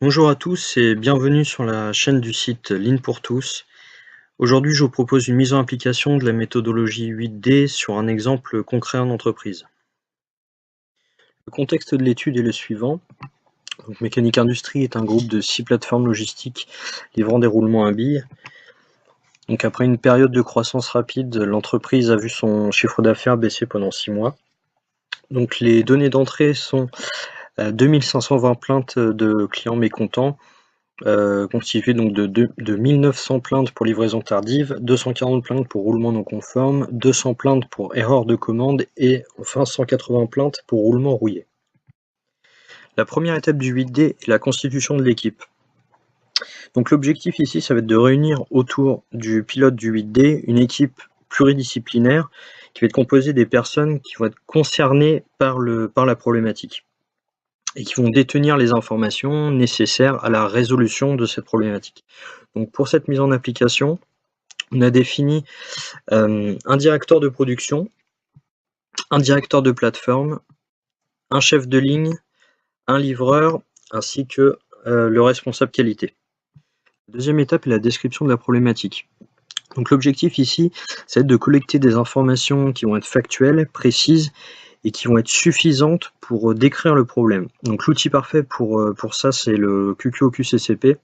Bonjour à tous et bienvenue sur la chaîne du site Lean pour tous. Aujourd'hui, je vous propose une mise en application de la méthodologie 8D sur un exemple concret en entreprise. Le contexte de l'étude est le suivant. Donc, Mécanique Industrie est un groupe de 6 plateformes logistiques livrant des roulements à billes. Donc, après une période de croissance rapide, l'entreprise a vu son chiffre d'affaires baisser pendant 6 mois. Donc, les données d'entrée sont 2520 plaintes de clients mécontents, constitué donc de 1900 plaintes pour livraison tardive, 240 plaintes pour roulement non conforme, 200 plaintes pour erreur de commande et enfin 180 plaintes pour roulement rouillé. La première étape du 8D est la constitution de l'équipe. Donc l'objectif ici, ça va être de réunir autour du pilote du 8D une équipe pluridisciplinaire qui va être composée des personnes qui vont être concernées par la problématique et qui vont détenir les informations nécessaires à la résolution de cette problématique. Donc pour cette mise en application, on a défini un directeur de production, un directeur de plateforme, un chef de ligne, un livreur, ainsi que le responsable qualité. La deuxième étape est la description de la problématique. Donc l'objectif ici, c'est de collecter des informations qui vont être factuelles, précises, et qui vont être suffisantes pour décrire le problème. Donc l'outil parfait pour ça, c'est le QQOQCCP.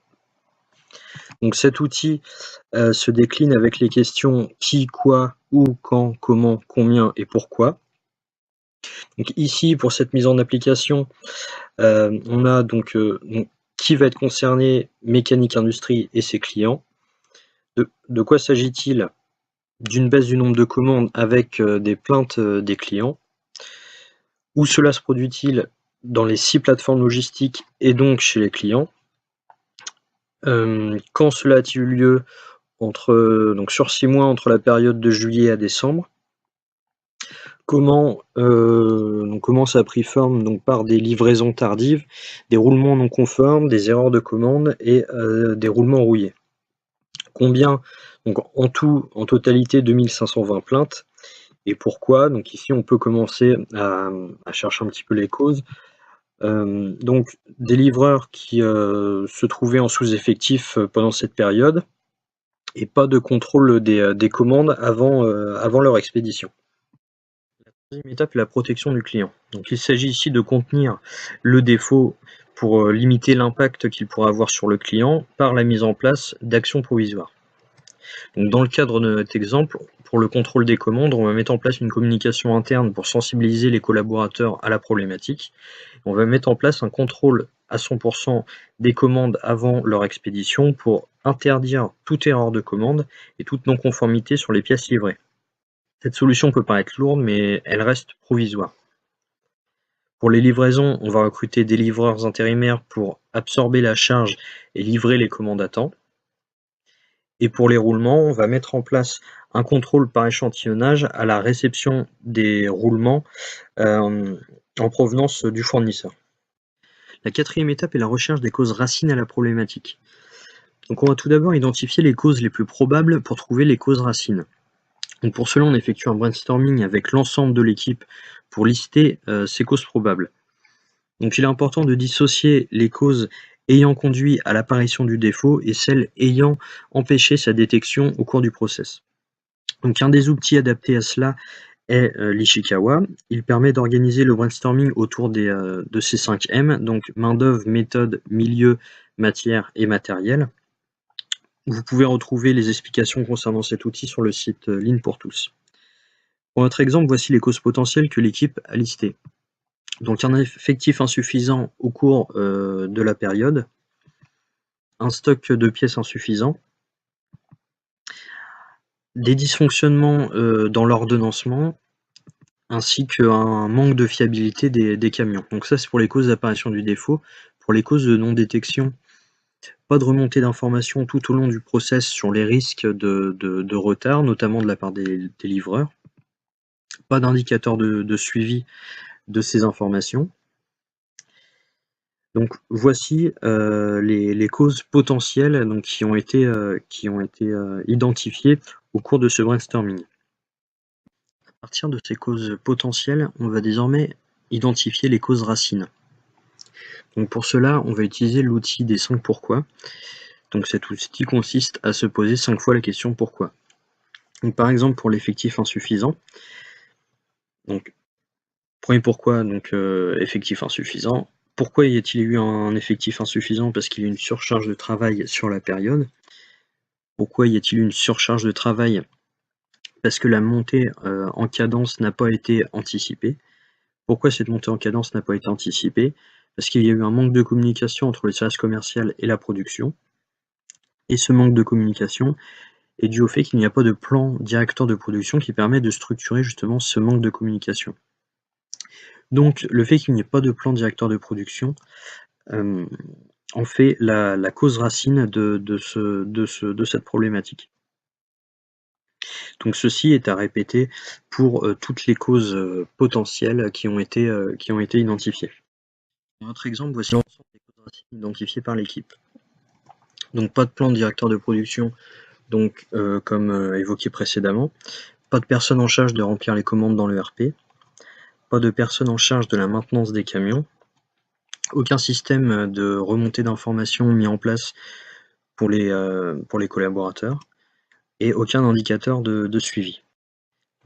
Donc cet outil se décline avec les questions qui, quoi, où, quand, comment, combien et pourquoi. Donc ici, pour cette mise en application, on a donc qui va être concerné, Mécanique Industrie et ses clients. De quoi s'agit-il? D'une baisse du nombre de commandes avec des plaintes des clients. Où cela se produit-il? Dans les 6 plateformes logistiques et donc chez les clients. Quand cela a-t-il eu lieu? Donc sur 6 mois, entre la période de juillet à décembre. Comment ça a pris forme? Donc par des livraisons tardives, des roulements non conformes, des erreurs de commande et des roulements rouillés. Combien? Donc en tout, en totalité, 2520 plaintes. Et pourquoi? Donc ici, on peut commencer à chercher un petit peu les causes. Donc des livreurs qui se trouvaient en sous-effectif pendant cette période et pas de contrôle des commandes avant leur expédition. La troisième étape est la protection du client. Donc il s'agit ici de contenir le défaut pour limiter l'impact qu'il pourra avoir sur le client par la mise en place d'actions provisoires. Donc dans le cadre de notre exemple, pour le contrôle des commandes, on va mettre en place une communication interne pour sensibiliser les collaborateurs à la problématique. On va mettre en place un contrôle à 100% des commandes avant leur expédition pour interdire toute erreur de commande et toute non-conformité sur les pièces livrées. Cette solution peut paraître lourde, mais elle reste provisoire. Pour les livraisons, on va recruter des livreurs intérimaires pour absorber la charge et livrer les commandes à temps. Et pour les roulements, on va mettre en place un contrôle par échantillonnage à la réception des roulements en provenance du fournisseur. La quatrième étape est la recherche des causes racines à la problématique. Donc on va tout d'abord identifier les causes les plus probables pour trouver les causes racines. Donc pour cela, on effectue un brainstorming avec l'ensemble de l'équipe pour lister ces causes probables. Donc il est important de dissocier les causes ayant conduit à l'apparition du défaut et celles ayant empêché sa détection au cours du process. Donc un des outils adaptés à cela est l'Ishikawa. Il permet d'organiser le brainstorming autour de ces 5 M, donc main-d'œuvre, méthode, milieu, matière et matériel. Vous pouvez retrouver les explications concernant cet outil sur le site Lean pour tous. Pour notre exemple, voici les causes potentielles que l'équipe a listées. Donc un effectif insuffisant au cours de la période, un stock de pièces insuffisant, des dysfonctionnements dans l'ordonnancement, ainsi qu'un manque de fiabilité des camions. Donc ça, c'est pour les causes d'apparition du défaut. Pour les causes de non-détection, pas de remontée d'informations tout au long du process sur les risques de retard, notamment de la part des livreurs. Pas d'indicateur de suivi de ces informations. Donc voici les causes potentielles donc, qui ont été identifiées au cours de ce brainstorming. À partir de ces causes potentielles, on va désormais identifier les causes racines. Donc pour cela, on va utiliser l'outil des 5 pourquoi. Donc cet outil consiste à se poser 5 fois la question pourquoi. Donc par exemple pour l'effectif insuffisant, donc premier pourquoi, donc effectif insuffisant. Pourquoi y a-t-il eu un effectif insuffisant? Parce qu'il y a une surcharge de travail sur la période. Pourquoi y a-t-il eu une surcharge de travail? Parce que la montée en cadence n'a pas été anticipée. Pourquoi cette montée en cadence n'a pas été anticipée? Parce qu'il y a eu un manque de communication entre le service commercial et la production. Et ce manque de communication est dû au fait qu'il n'y a pas de plan directeur de production qui permet de structurer justement ce manque de communication. Donc le fait qu'il n'y ait pas de plan directeur de production en fait la cause racine de cette problématique. Donc ceci est à répéter pour toutes les causes potentielles qui ont été identifiées. Dans notre exemple, voici l'ensemble des causes racines identifiées par l'équipe. Donc pas de plan directeur de production, donc comme évoqué précédemment, pas de personne en charge de remplir les commandes dans le RP, pas de personne en charge de la maintenance des camions, aucun système de remontée d'informations mis en place pour les collaborateurs, et aucun indicateur de suivi.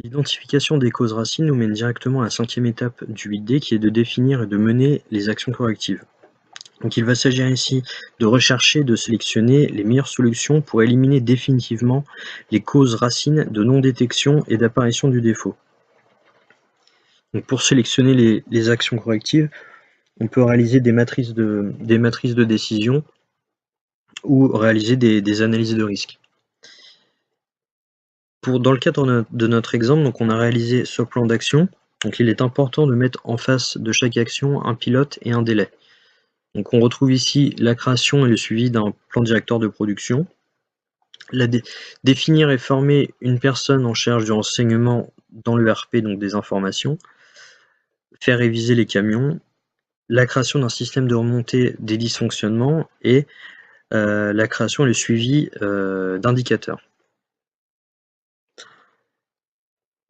L'identification des causes racines nous mène directement à la 5e étape du 8D qui est de définir et de mener les actions correctives. Donc il va s'agir ici de rechercher, de sélectionner les meilleures solutions pour éliminer définitivement les causes racines de non-détection et d'apparition du défaut. Donc pour sélectionner les actions correctives, on peut réaliser des matrices de décision ou réaliser des analyses de risque. Dans le cadre de notre exemple, donc on a réalisé ce plan d'action. Donc il est important de mettre en face de chaque action un pilote et un délai. Donc on retrouve ici la création et le suivi d'un plan directeur de production. Définir et former une personne en charge du renseignement dans le RP, donc des informations. Faire réviser les camions. La création d'un système de remontée des dysfonctionnements et la création et le suivi d'indicateurs.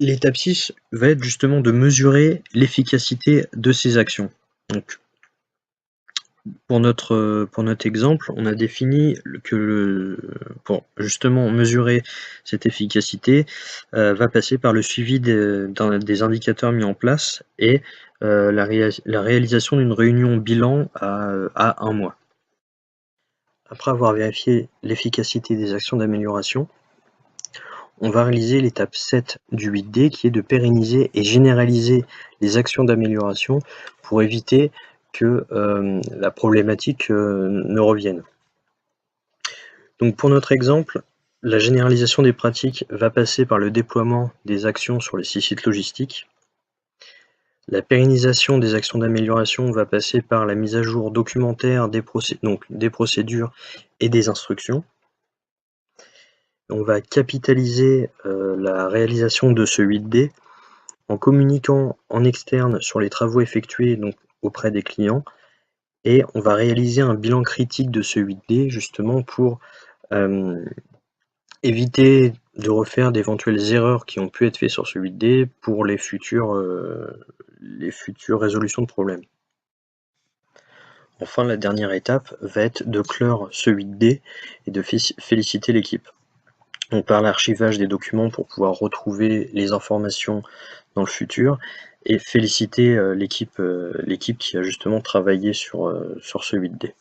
L'étape 6 va être justement de mesurer l'efficacité de ces actions. Donc, pour notre exemple, on a défini que pour justement mesurer cette efficacité, va passer par le suivi des indicateurs mis en place et la réalisation d'une réunion bilan à 1 mois. Après avoir vérifié l'efficacité des actions d'amélioration, on va réaliser l'étape 7 du 8D qui est de pérenniser et généraliser les actions d'amélioration pour éviter que la problématique ne revienne. Donc pour notre exemple, la généralisation des pratiques va passer par le déploiement des actions sur les 6 sites logistiques. La pérennisation des actions d'amélioration va passer par la mise à jour documentaire des procédures et des instructions. On va capitaliser la réalisation de ce 8D en communiquant en externe sur les travaux effectués donc, auprès des clients, et on va réaliser un bilan critique de ce 8D justement pour éviter de refaire d'éventuelles erreurs qui ont pu être faites sur ce 8D pour les futures résolutions de problèmes. Enfin, la dernière étape va être de clore ce 8D et de féliciter l'équipe. Donc par l'archivage des documents pour pouvoir retrouver les informations dans le futur et féliciter l'équipe qui a justement travaillé sur ce 8D.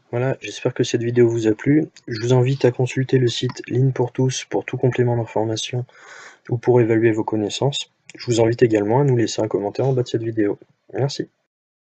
Voilà, j'espère que cette vidéo vous a plu. Je vous invite à consulter le site Lean pour tous pour tout complément d'information ou pour évaluer vos connaissances. Je vous invite également à nous laisser un commentaire en bas de cette vidéo. Merci.